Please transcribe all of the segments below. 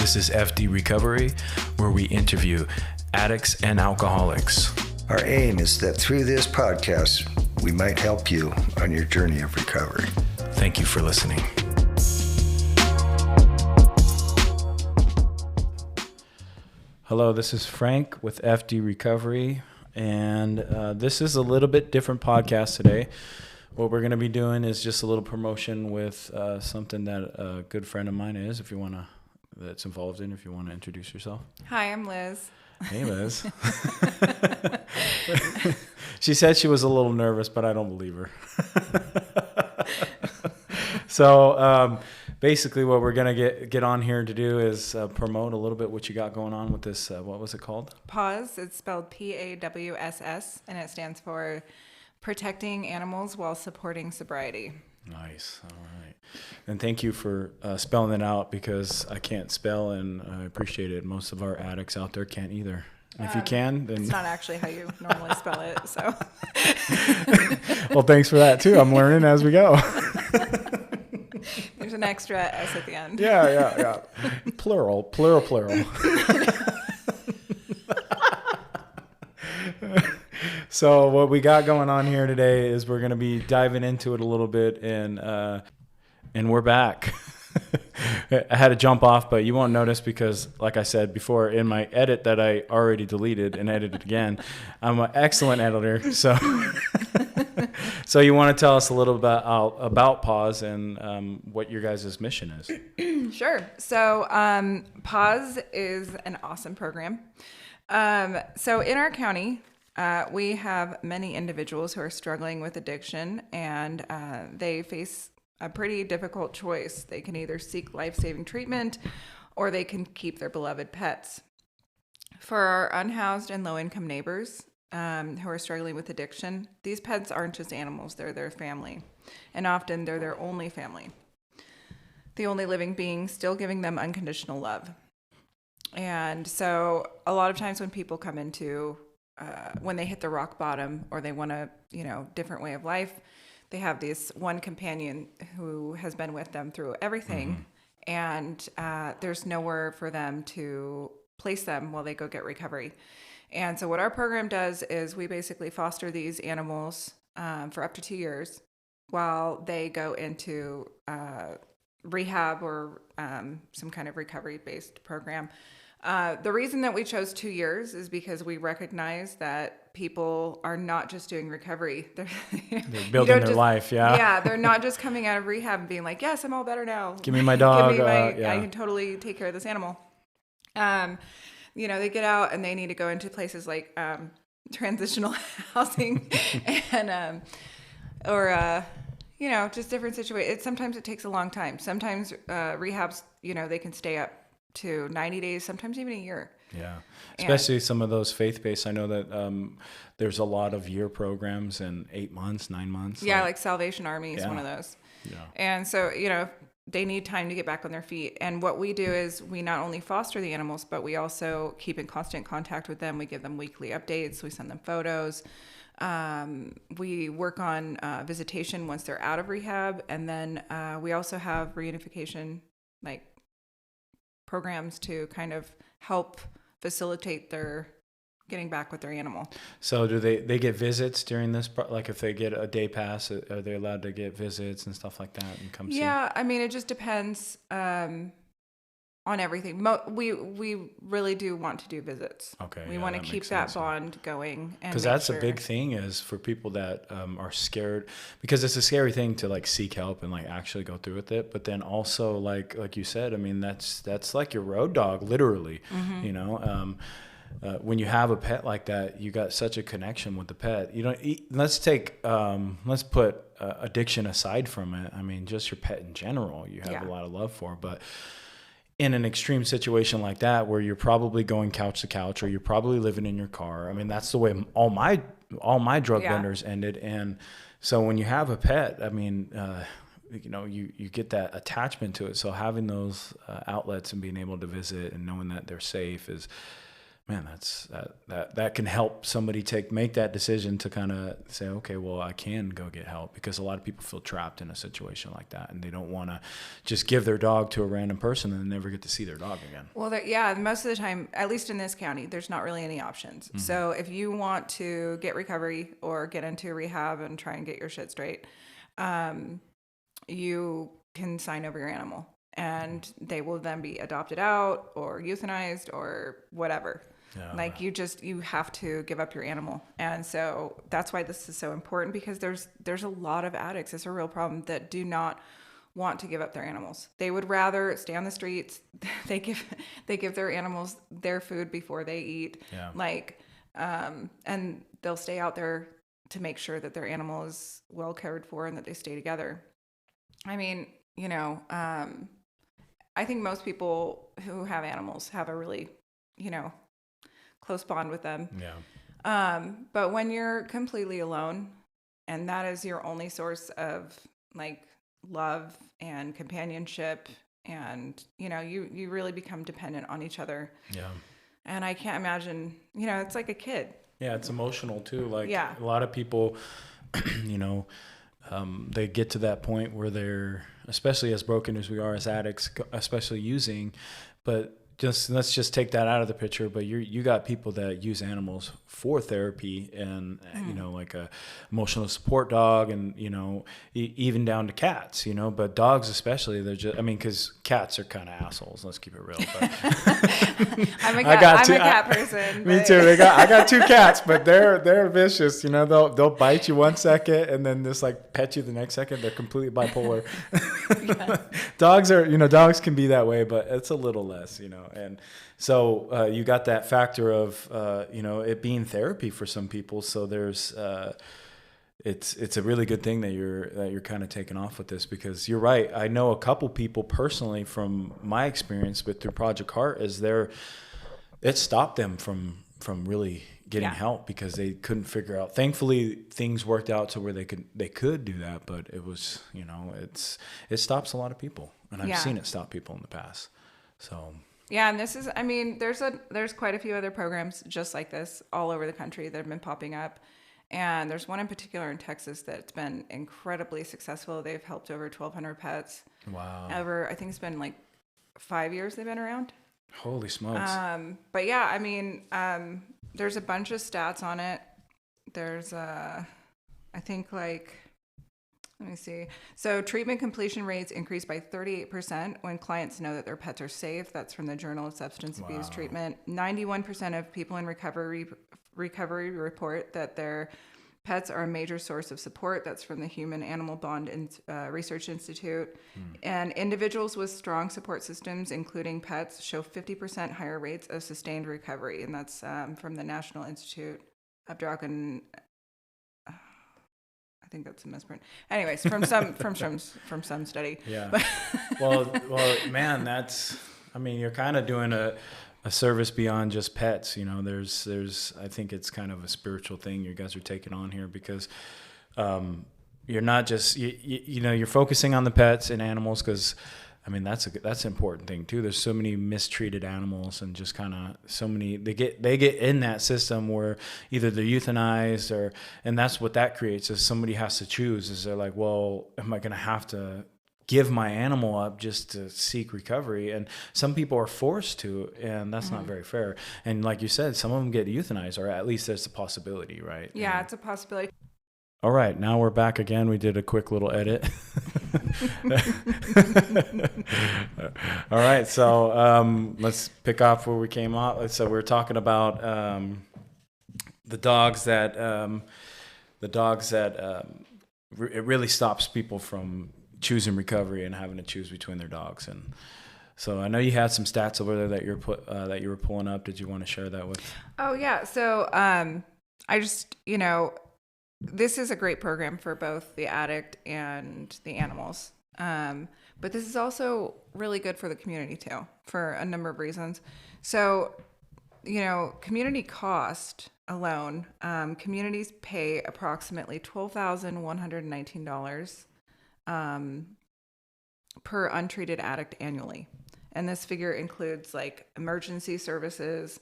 This is F.D. Recovery, where we interview addicts and alcoholics. Our aim is that through this podcast, we might help you on your journey of recovery. Thank you for listening. Hello, this is Frank with F.D. Recovery, and this is a little bit different podcast today. What we're going to be doing is just a little promotion with something that a good friend of mine is, that's involved in, if you want to introduce yourself. Hi, I'm Liz. Hey, Liz. She said she was a little nervous, but I don't believe her. So basically what we're going to get on here to do is promote a little bit what you got going on with this, what was it called? PAWSS. It's spelled PAWSS, and it stands for Protecting Animals While Supporting Sobriety. Nice. All right. And thank you for spelling it out, because I can't spell, and I appreciate it. Most of our addicts out there can't either. And if you can, then... It's not actually how you normally spell it, so... Well, thanks for that, too. I'm learning as we go. There's an extra S at the end. Yeah. Plural. So what we got going on here today is we're going to be diving into it a little bit, and we're back. I had to jump off, but you won't notice because, like I said before, in my edit that I already deleted and edited again, I'm an excellent editor. So you want to tell us a little bit about PAWSS and what your guys' mission is? Sure. So PAWSS is an awesome program. So in our county, we have many individuals who are struggling with addiction, and they face a pretty difficult choice. They can either seek life-saving treatment, or they can keep their beloved pets. For our unhoused and low-income neighbors who are struggling with addiction, these pets aren't just animals, they're their family. And often they're their only family. The only living being still giving them unconditional love. And so a lot of times when people come into, when they hit the rock bottom, or they want a different way of life, they have this one companion who has been with them through everything, and there's nowhere for them to place them while they go get recovery. And so what our program does is we basically foster these animals for up to 2 years while they go into rehab or some kind of recovery-based program. The reason that we chose 2 years is because we recognize that people are not just doing recovery. They're building their life, yeah. Yeah, they're not just coming out of rehab and being like, yes, I'm all better now. Give me my dog. I can totally take care of this animal. They get out and they need to go into places like transitional housing and just different situations. Sometimes it takes a long time. Sometimes rehabs, they can stay up to 90 days, sometimes even a year. Yeah, especially some of those faith-based. I know that there's a lot of year programs and 8 months, 9 months. Yeah, like Salvation Army is one of those. Yeah. And so, they need time to get back on their feet. And what we do is we not only foster the animals, but we also keep in constant contact with them. We give them weekly updates. We send them photos. We work on visitation once they're out of rehab. And then we also have reunification, programs to kind of help facilitate their getting back with their animal. So do they get visits during this? Like if they get a day pass, are they allowed to get visits and stuff like that and come see? Yeah, I mean, it just depends on everything. We really do want to do visits. Okay. We want to keep that bond going. Because that's a big thing is for people that are scared, because it's a scary thing to seek help and actually go through with it. But then also like you said, I mean, that's like your road dog, literally, when you have a pet like that, you got such a connection with the pet. Let's put addiction aside from it. I mean, just your pet in general, you have a lot of love for, but in an extreme situation like that, where you're probably going couch to couch, or you're probably living in your car. I mean, that's the way all my drug benders ended. And so when you have a pet, I mean, you get that attachment to it. So having those outlets and being able to visit and knowing that they're safe is man, that can help somebody make that decision to kind of say, okay, well, I can go get help, because a lot of people feel trapped in a situation like that, and they don't want to just give their dog to a random person and never get to see their dog again. Well, most of the time, at least in this county, there's not really any options. Mm-hmm. So if you want to get recovery or get into rehab and try and get your shit straight, you can sign over your animal, and they will then be adopted out or euthanized or whatever. Yeah. Like you have to give up your animal. And so that's why this is so important, because there's a lot of addicts. It's a real problem that do not want to give up their animals. They would rather stay on the streets. They give their animals their food before they eat. Yeah. And they'll stay out there to make sure that their animal is well cared for and that they stay together. I mean, I think most people who have animals have a really, close bond with them. Yeah. But when you're completely alone, and that is your only source of like love and companionship, and you really become dependent on each other. Yeah. And I can't imagine, it's like a kid. Yeah, it's emotional too. Like a lot of people, they get to that point where they're, especially as broken as we are as addicts, especially using, but let's just take that out of the picture. But you got people that use animals for therapy, and like a emotional support dog, and even down to cats. But dogs especially, they're just, because cats are kind of assholes. Let's keep it real. But I'm a cat person. Me too. I got 2 cats, but they're vicious. They'll bite you one second and then just like pet you the next second. They're completely bipolar. Yeah. Dogs can be that way, but it's a little less. And so you got that factor of it being therapy for some people. So there's it's a really good thing that you're kind of taking off with this, because you're right. I know a couple people personally from my experience, but through Project Heart, it stopped them from really getting help, because they couldn't figure out. Thankfully, things worked out to where they could do that, but it was it stops a lot of people, and I've seen it stop people in the past. So. Yeah, and this is, there's quite a few other programs just like this all over the country that have been popping up. And there's one in particular in Texas that's been incredibly successful. They've helped over 1,200 pets. Wow. I think it's been like 5 years they've been around. Holy smokes. But yeah, there's a bunch of stats on it. There's, I think like, let me see. So treatment completion rates increase by 38% when clients know that their pets are safe. That's from the Journal of Substance Abuse Treatment. 91% of people in recovery report that their pets are a major source of support. That's from the Human Animal Bond Research Institute. And individuals with strong support systems, including pets, show 50% higher rates of sustained recovery. And that's from the National Institute of Drug and I think that's a misprint. Anyways, from some study. Yeah. well, man, that's. You're kind of doing a service beyond just pets. There's. I think it's kind of a spiritual thing you guys are taking on here, because you're not just you're focusing on the pets and animals, because that's an important thing too. There's so many mistreated animals, and just kind of so many they get in that system where either they're euthanized, and that's what that creates, is somebody has to choose. Is they're like, well, am I going to have to give my animal up just to seek recovery? And some people are forced to, and that's not very fair. And like you said, some of them get euthanized, or at least there's a possibility, right? Yeah, it's a possibility. All right, now we're back again. We did a quick little edit. All right, so let's pick off where we came off. So we're talking about the dogs that it really stops people from choosing recovery and having to choose between their dogs. And so I know you had some stats over there that you were pulling up. Did you want to share that with? Oh yeah, so I just this is a great program for both the addict and the animals. But this is also really good for the community too, for a number of reasons. So, community cost alone, communities pay approximately $12,119 per untreated addict annually. And this figure includes like emergency services,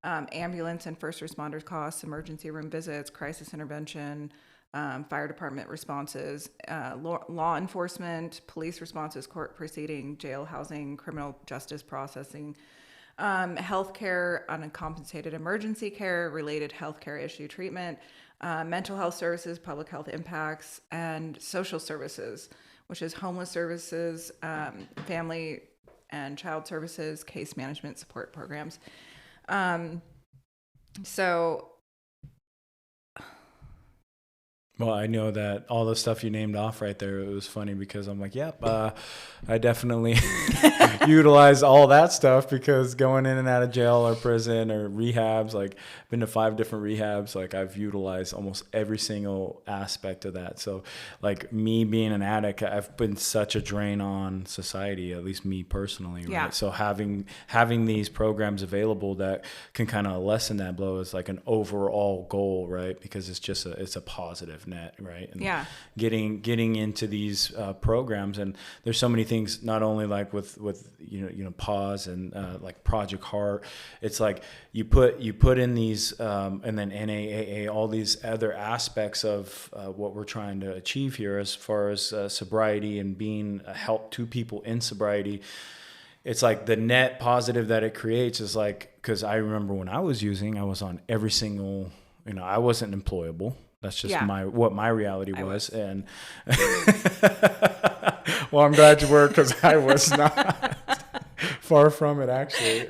ambulance and first responders costs, emergency room visits, crisis intervention, fire department responses, law enforcement, police responses, court proceeding, jail housing, criminal justice processing, healthcare, uncompensated emergency care, related healthcare issue treatment, mental health services, public health impacts, and social services, which is homeless services, family and child services, case management support programs. Well, I know that all the stuff you named off right there, it was funny because I'm like, yep, I definitely utilize all that stuff because going in and out of jail or prison or rehabs, like been to 5 different rehabs, like I've utilized almost every single aspect of that. So like me being an addict, I've been such a drain on society, at least me personally. Right? Yeah. So having these programs available that can kind of lessen that blow is like an overall goal, right? Because it's a positive net, right? And getting into these programs, and there's so many things, not only like with PAWSS and like Project Heart. It's like you put in these and then NAAA, all these other aspects of what we're trying to achieve here as far as sobriety and being a help to people in sobriety. It's like the net positive that it creates is like, because I remember when I was using, I was on every single, I wasn't employable. That's just what my reality was. And well, I'm glad you were, because I was not. Far from it, actually.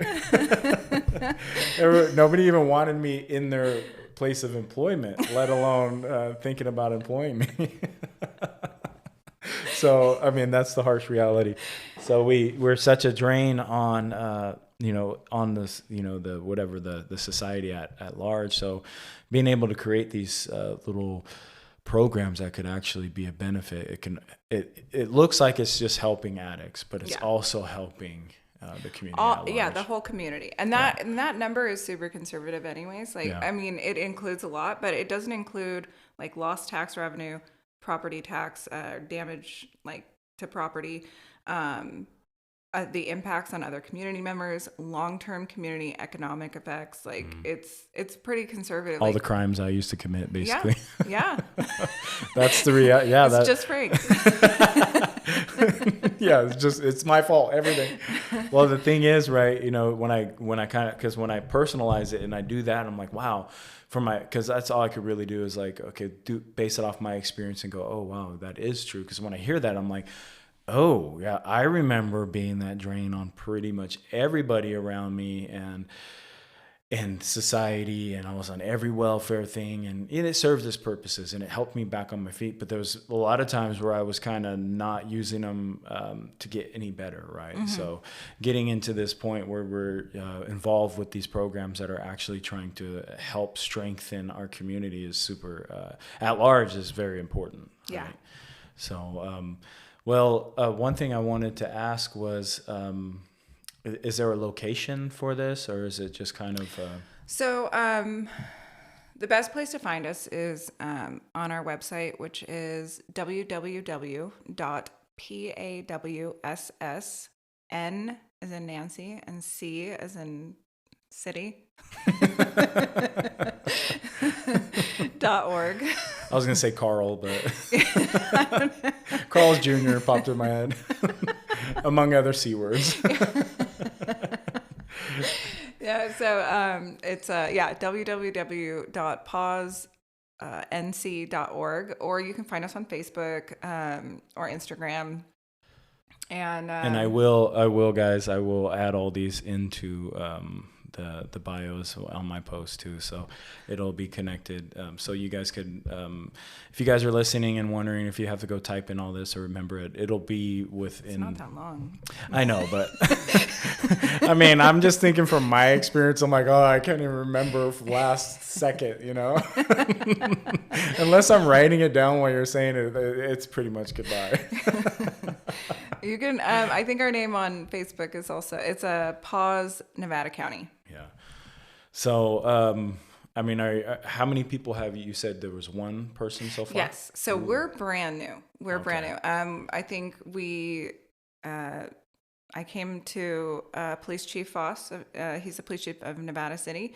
Nobody even wanted me in their place of employment, let alone thinking about employing me. So, I mean, that's the harsh reality. So we're such a drain on, on this, the whatever the society at large. So being able to create these little programs that could actually be a benefit, it looks like it's just helping addicts, but it's also helping the community at large. Yeah, the whole community. And that number is super conservative anyways. Like, I mean, it includes a lot, but it doesn't include like lost tax revenue, property tax, damage like to property, the impacts on other community members, long-term community economic effects. Like it's pretty conservative. All the crimes I used to commit, basically. Yeah. That's the reality. Yeah. It's just Frank. Yeah. It's my fault. Everything. Well, the thing is, right. When I personalize it and I do that, I'm like, wow, because that's all I could really do is like, okay, base it off my experience and go, oh, wow, that is true. Because when I hear that, I'm like, oh yeah, I remember being that drain on pretty much everybody around me and society, and I was on every welfare thing, and it served its purposes and it helped me back on my feet. But there was a lot of times where I was kind of not using them to get any better, right? Mm-hmm. So getting into this point where we're involved with these programs that are actually trying to help strengthen our community is super, at large, is very important. Yeah. Right? So, one thing I wanted to ask was, is there a location for this, or is it just kind of... So the best place to find us is on our website, which is www.PAWSS, N as in Nancy, and C as in city, .org. I was going to say Carl, but Carl's Jr. popped in my head, among other C words. Yeah, so it's www.pawssnc.org, or you can find us on Facebook or Instagram. And I will, guys, I will add all these into the bios on my post too, so it'll be connected. So you guys could, if you guys are listening and wondering if you have to go type in all this or remember it, it'll be within. It's not that long. I know, but I mean, I'm just thinking from my experience. I'm like, oh, I can't even remember last second, Unless I'm writing it down while you're saying it, it's pretty much goodbye. You can. I think our name on Facebook is also, it's a PAWSS Nevada County. Yeah. So, I mean, how many people have you said there was one person so far? Yes. So we're brand new. Brand new. I think we, I came to Police Chief Foss. He's the police chief of Nevada City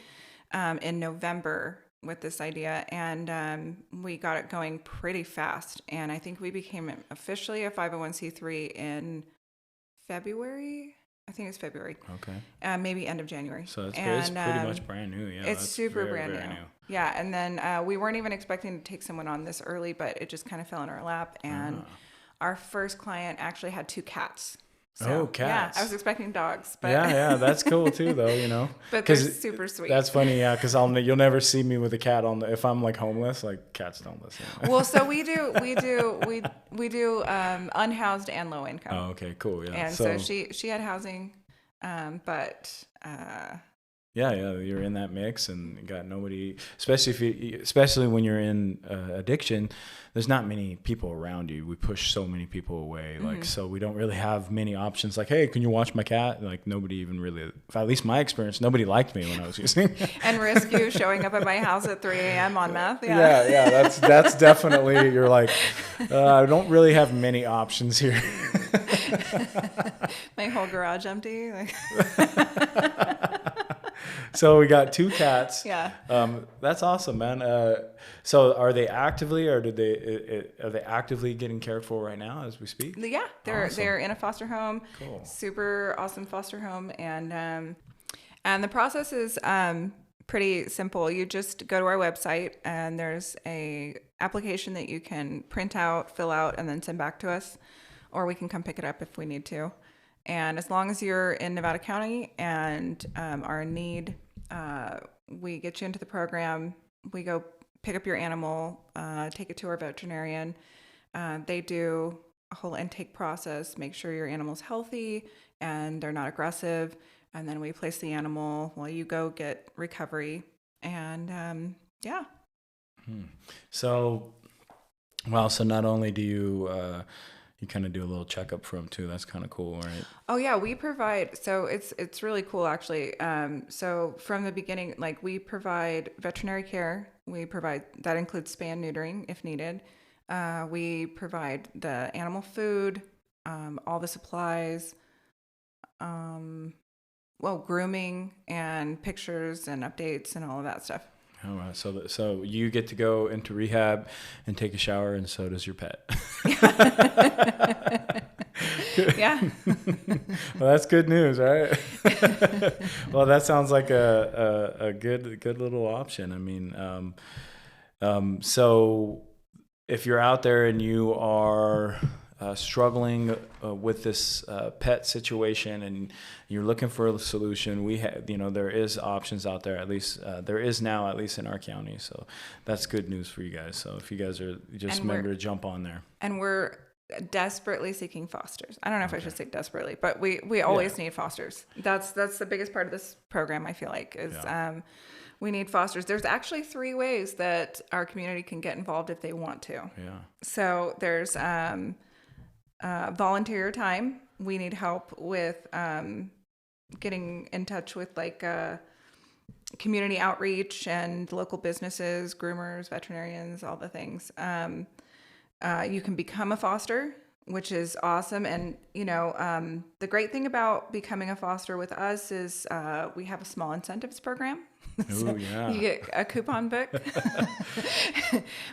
in November with this idea, and we got it going pretty fast. And I think we became officially a 501c3 in February. I think it's February. Okay. Maybe end of January. So that's it's pretty much brand new. Yeah, it's super brand new. Yeah, and then we weren't even expecting to take someone on this early, but it just kind of fell in our lap. And our first client actually had 2 cats. So, cats. Yeah, I was expecting dogs. But Yeah, that's cool too, though. You know, but they're super sweet. That's funny, yeah, because you'll never see me with a cat on if I'm like homeless. Like cats don't listen. Well, so we do unhoused and low income. Oh, okay, cool, yeah. And so she had housing, but. Yeah, you're in that mix and got nobody, especially when you're in addiction, there's not many people around you. We push so many people away. Like, so we don't really have many options. Like, hey, can you watch my cat? Like, nobody even really, at least my experience, nobody liked me when I was using. And risk you showing up at my house at 3 a.m. on meth. Yeah, that's definitely, you're like, I don't really have many options here. My whole garage empty. So we got 2 cats. Yeah. That's awesome, man. So are they actively, or are they actively getting cared for right now as we speak? Yeah, they're in a foster home. Cool. Super awesome foster home, and the process is pretty simple. You just go to our website, and there's a application that you can print out, fill out, and then send back to us, or we can come pick it up if we need to. And as long as you're in Nevada County and are in need, we get you into the program. We go pick up your animal, take it to our veterinarian. They do a whole intake process, make sure your animal's healthy and they're not aggressive. And then we place the animal while you go get recovery. And yeah. So not only do you kind of do a little checkup for them too. That's kind of cool, right? Oh yeah, we provide. So it's really cool actually. So from the beginning, like we provide veterinary care. We provide that includes spay and neutering if needed. We provide the animal food, all the supplies, grooming and pictures and updates and all of that stuff. Oh, wow. So you get to go into rehab and take a shower, and so does your pet. Yeah. Well, that's good news, right? Well, that sounds like a good little option. I mean, so if you're out there and you are struggling with this pet situation and you're looking for a solution, we have, there is options out there. At least there is now, at least in our county. So that's good news for you guys. So if you guys are just remember to jump on there. And we're desperately seeking fosters. I don't know if I should say desperately, but we always need fosters. That's the biggest part of this program. I feel like is we need fosters. There's actually 3 ways that our community can get involved if they want to. Yeah. So there's volunteer time. We need help with getting in touch with community outreach and local businesses, groomers, veterinarians, all the things. You can become a foster, which is awesome. And, the great thing about becoming a foster with us is we have a small incentives program. So you get a coupon book.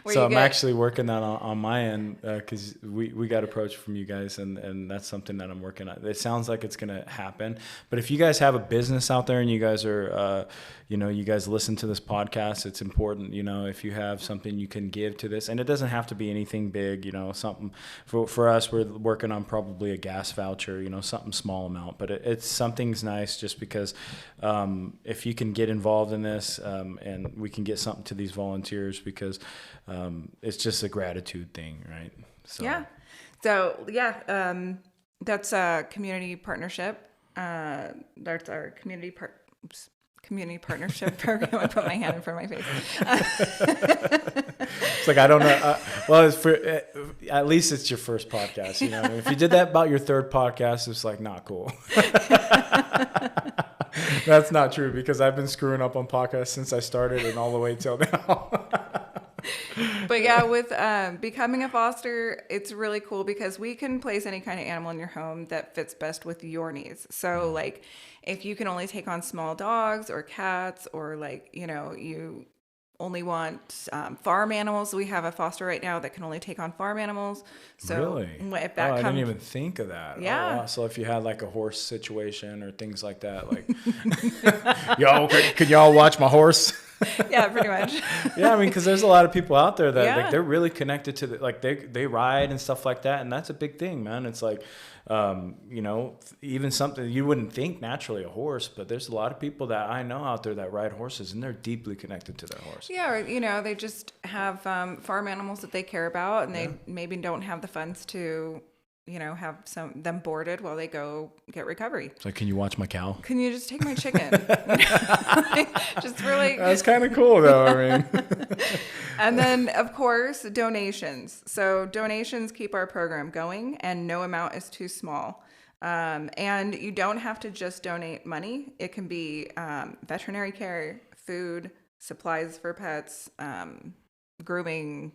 So I'm actually working that on my end because we got approached from you guys, and that's something that I'm working on. It sounds like it's going to happen. But if you guys have a business out there and you guys are, you guys listen to this podcast, it's important, if you have something you can give to this. And it doesn't have to be anything big, something. For us, we're working on probably a gas voucher, something small amount. But it's something's nice just because if you can get involved in this and we can get something to these volunteers because it's just a gratitude thing, right? That's a community partnership. That's our community partnership program. I put my hand in front of my face. It's like, I don't know. Well, at least it's your first podcast. If you did that about your 3rd podcast, it's like not cool. That's not true because I've been screwing up on podcasts since I started and all the way till now. But yeah, with becoming a foster, it's really cool because we can place any kind of animal in your home that fits best with your needs. So like if you can only take on small dogs or cats, or like, you only want farm animals. We have a foster right now that can only take on farm animals. So Really? if that I comes, didn't even think of that. Yeah. Oh, wow. So if you had like a horse situation or things like that, like, y'all, could y'all watch my horse? yeah, pretty much. Yeah, I mean, because there's a lot of people out there that Yeah. like they're really connected to like they ride and stuff like that, and that's a big thing, man. It's like, even something you wouldn't think naturally a horse, but there's a lot of people that I know out there that ride horses, and they're deeply connected to their horse. Yeah, or, they just have farm animals that they care about, and they maybe don't have the funds to, have them boarded while they go get recovery. It's like, can you watch my cow? Can you just take my chicken? Just really. That's kind of cool, though. I mean, And then, of course, donations. So donations keep our program going, and no amount is too small. And you don't have to just donate money. It can be veterinary care, food, supplies for pets, grooming,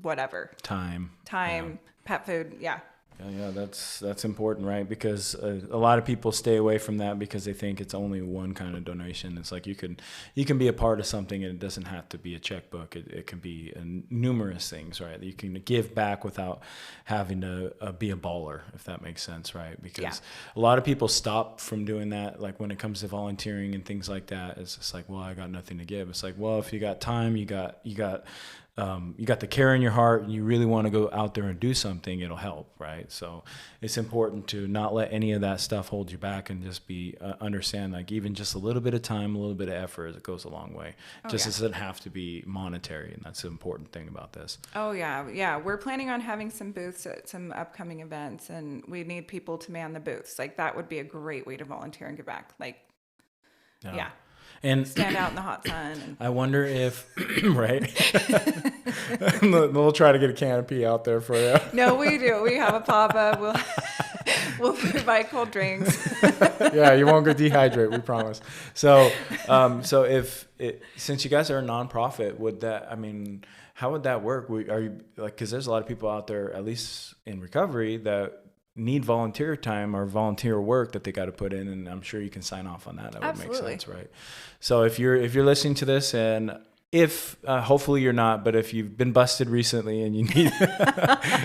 whatever. Time, Pet food, yeah. Yeah, that's important, right? Because a lot of people stay away from that because they think it's only one kind of donation. It's like you can be a part of something, and it doesn't have to be a checkbook. It can be numerous things, right? You can give back without having to be a baller, if that makes sense, right? Because a lot of people stop from doing that. Like when it comes to volunteering and things like that, it's just like, well, I got nothing to give. It's like, well, if you got time, you got the care in your heart, and you really want to go out there and do something, it'll help, right? So it's important to not let any of that stuff hold you back, and just understand, like, even just a little bit of time, a little bit of effort, it goes a long way. It doesn't have to be monetary, and that's the important thing about this. Oh yeah. We're planning on having some booths at some upcoming events, and we need people to man the booths. Like, that would be a great way to volunteer and give back. Like, yeah. And stand out in the hot sun. And I wonder if, right? We'll try to get a canopy out there for you. No, we do. We have a pop-up. We'll provide cold drinks. Yeah, you won't go dehydrate, we promise. So since you guys are a nonprofit, how would that work? Because there's a lot of people out there, at least in recovery, that need volunteer time or volunteer work that they got to put in, and I'm sure you can sign off on that. That would make sense, right? So if you're listening to this, and if hopefully you're not, but if you've been busted recently and you need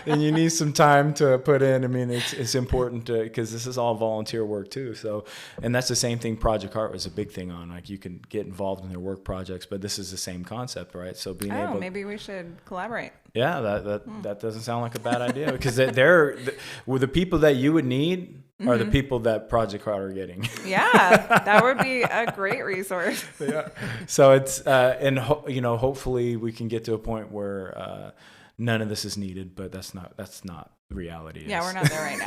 and you need some time to put in, it's important because this is all volunteer work too. So, and that's the same thing Project Heart was a big thing on. Like, you can get involved in their work projects, but this is the same concept, right? So maybe we should collaborate. Yeah, that doesn't sound like a bad idea, because the people that you would need are the people that Project Heart are getting. Yeah, that would be a great resource. Yeah. So it's hopefully we can get to a point where none of this is needed, but that's not reality. Yeah, we're not there right now.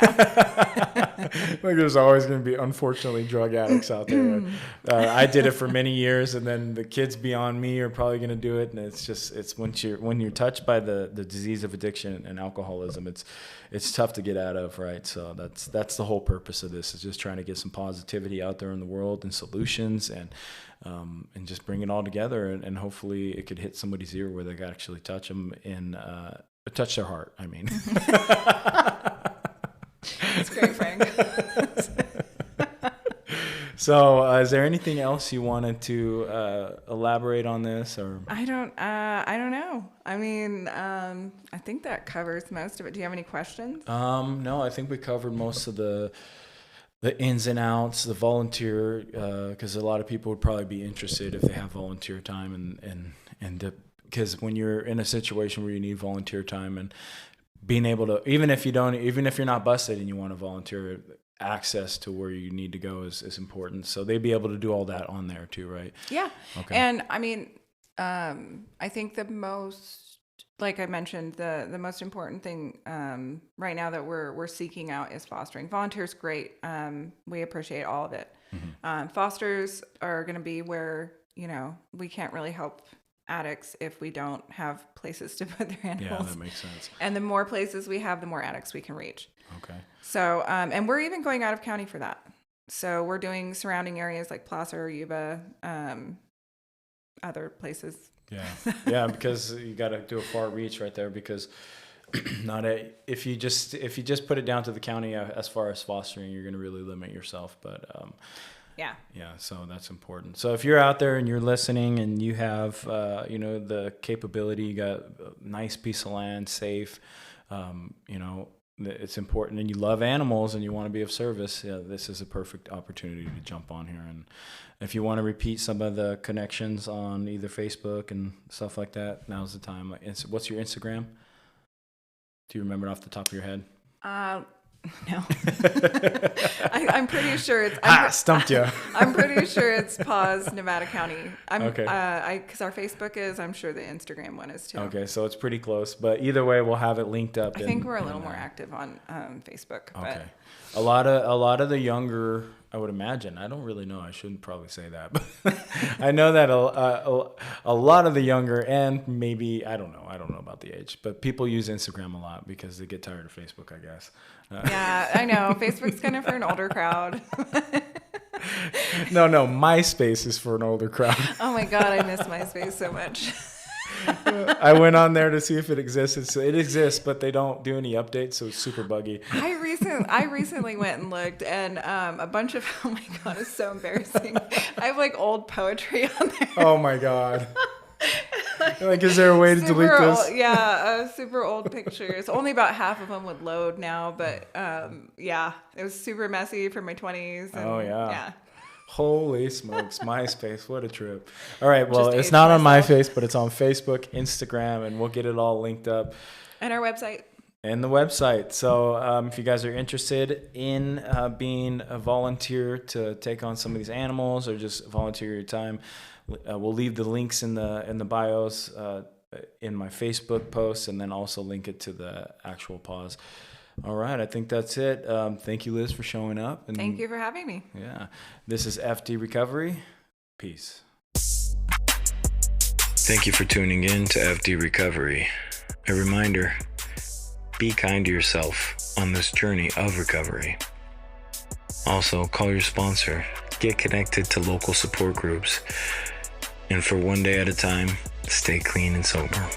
Like, there's always going to be, unfortunately, drug addicts out there. I did it for many years, and then the kids beyond me are probably going to do it. And it's when you're touched by the disease of addiction and alcoholism, it's tough to get out of, right? So that's the whole purpose of this, is just trying to get some positivity out there in the world and solutions, and just bring it all together, and hopefully it could hit somebody's ear where they can actually touch them and touch their heart. That's great, Frank. So, is there anything else you wanted to elaborate on this, or? I don't know. I think that covers most of it. Do you have any questions? No, I think we covered most of the ins and outs, the volunteer, because a lot of people would probably be interested if they have volunteer time, because when you're in a situation where you need volunteer time, and being able to, even if you're not busted and you want to volunteer, access to where you need to go is important. So they'd be able to do all that on there too, right? Yeah. Okay. And I think the most, like I mentioned, the most important thing right now that we're seeking out is fostering. Volunteers, great. We appreciate all of it. Mm-hmm. Fosters are going to be where, we can't really help addicts if we don't have places to put their animals. Yeah, that makes sense. And the more places we have, the more addicts we can reach. Okay. So, and we're even going out of county for that. So we're doing surrounding areas like Placer, Yuba, other places. Yeah, because you got to do a far reach right there, because if you just put it down to the county as far as fostering, you're going to really limit yourself. But yeah, so that's important. So if you're out there and you're listening and you have the capability, you got a nice piece of land, safe, it's important, and you love animals and you want to be of service, this is a perfect opportunity to jump on here. And if you want to repeat some of the connections on either Facebook and stuff like that, now's the time. What's your Instagram? Do you remember it off the top of your head? No. I'm pretty sure it's... stumped you. I'm pretty sure it's PAWSS Nevada County. Okay. Because our Facebook is, I'm sure the Instagram one is too. Okay, so it's pretty close. But either way, we'll have it linked up. I think we're a little more active on Facebook. Okay. But. A lot of the younger, I would imagine, I don't really know, I shouldn't probably say that, but I know that a lot of the younger, and maybe, I don't know about the age, but people use Instagram a lot because they get tired of Facebook, I guess. Yeah, I know. Facebook's kind of for an older crowd. No, MySpace is for an older crowd. Oh my God, I miss MySpace so much. I went on there to see if it exists. It exists, but they don't do any updates, so it's super buggy. I recently went and looked, and a bunch of, oh my God, it's so embarrassing. I have like old poetry on there. Oh my God. Like, is there a way to delete this? Super old pictures. Only about half of them would load now, but it was super messy for my 20s. And, yeah. Holy smokes, MySpace, what a trip. All right, well, it's not on MySpace, but it's on Facebook, Instagram, and we'll get it all linked up. And our website. And the website. So if you guys are interested in being a volunteer to take on some of these animals, or just volunteer your time, we'll leave the links in the bios in my Facebook posts, and then also link it to the actual PAWSS. All right, I think that's it. Thank you, Liz, for showing up. And thank you for having me. Yeah. This is F.D. Recovery. Peace. Thank you for tuning in to F.D. Recovery. A reminder, be kind to yourself on this journey of recovery. Also, call your sponsor. Get connected to local support groups. And for one day at a time, stay clean and sober.